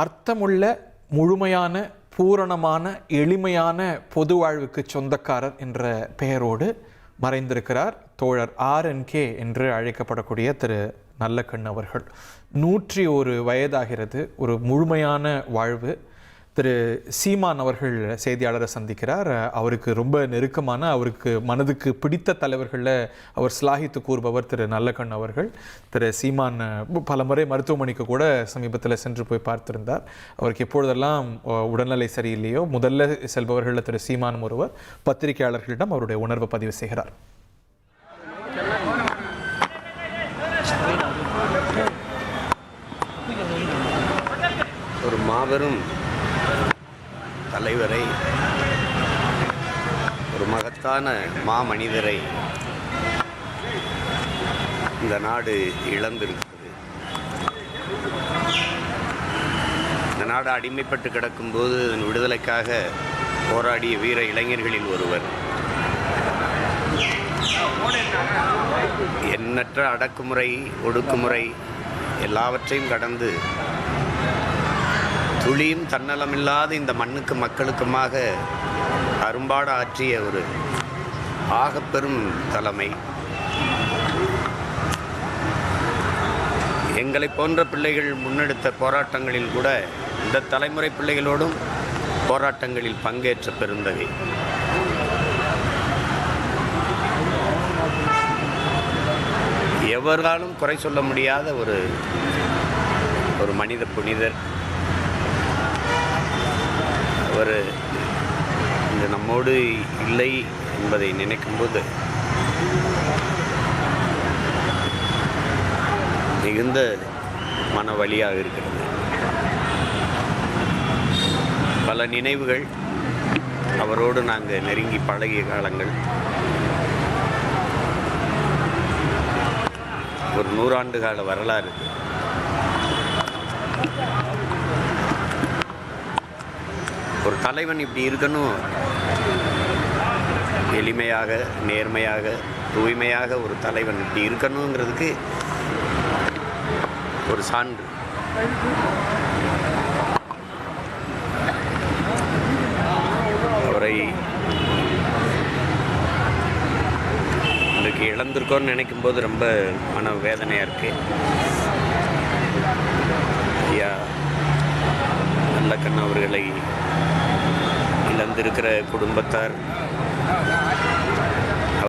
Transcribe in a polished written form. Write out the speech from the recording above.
அர்த்தமுள்ள முழுமையான பூரணமான எளிமையான பொது வாழ்வுக்கு சொந்தக்காரர் என்ற பெயரோடு மறைந்திருக்கிறார் தோழர் RNK என்று அழைக்கப்படக்கூடிய திரு நல்லக்கண் அவர்கள். 101 வயதாகிறது. ஒரு முழுமையான வாழ்வு. திரு சீமான் அவர்கள் செய்தியாளரை சந்திக்கிறார். அவருக்கு ரொம்ப நெருக்கமான, அவருக்கு மனதுக்கு பிடித்த தலைவர்களில் அவர் சிலாகித்து கூறுபவர் திரு நல்லக்கண் அவர்கள். திரு சீமான் பல முறை மருத்துவமனைக்கு கூட சமீபத்தில் சென்று போய் பார்த்திருந்தார். அவருக்கு எப்பொழுதெல்லாம் உடல்நிலை சரியில்லையோ முதல்ல செல்பவர்களில் திரு சீமான் ஒருவர். பத்திரிகையாளர்களிடம் அவருடைய உணர்வை பதிவு செய்கிறார். ஒரு மாபெரும் தலைவரை, ஒரு மகத்தான மாமனிதரை இந்த நாடு இழந்திருக்கிறது. இந்த நாடு அடிமைப்பட்டு கிடக்கும்போது அதன் விடுதலைக்காக போராடிய வீர இளைஞர்களில் ஒருவர். எண்ணற்ற அடக்குமுறை, ஒடுக்குமுறை எல்லாவற்றையும் கடந்து துளியும் தன்னலமில்லாத இந்த மண்ணுக்கு மக்களுக்குமாக அரும்பாடு ஆற்றிய ஒரு ஆகப்பெரும் தலைமை. எங்களை போன்ற பிள்ளைகள் முன்னெடுத்த போராட்டங்களில் கூட இந்த தலைமுறை பிள்ளைகளோடும் போராட்டங்களில் பங்கேற்ற பெருந்தகை. எவராலும் குறை சொல்ல முடியாத ஒரு மனித புனிதர். அவர் இந்த நம்மோடு இல்லை என்பதை நினைக்கும்போது மிகுந்த மன வலியாக இருக்கிறது. பல நினைவுகள், அவரோடு நாங்கள் நெருங்கி பழகிய காலங்கள், ஒரு 100 ஆண்டு கால வரலாறு. ஒரு தலைவன் இப்படி இருக்கணும், எளிமையாக, நேர்மையாக, தூய்மையாக ஒரு தலைவன் இப்படி இருக்கணுங்கிறதுக்கு ஒரு சான்று. அவரை இன்றைக்கு இழந்திருக்கோன்னு நினைக்கும் போது ரொம்ப மன வேதனையாக இருக்கு. ஐயா நல்லக்கண் அவர்களை இழந்திருக்கிற குடும்பத்தார்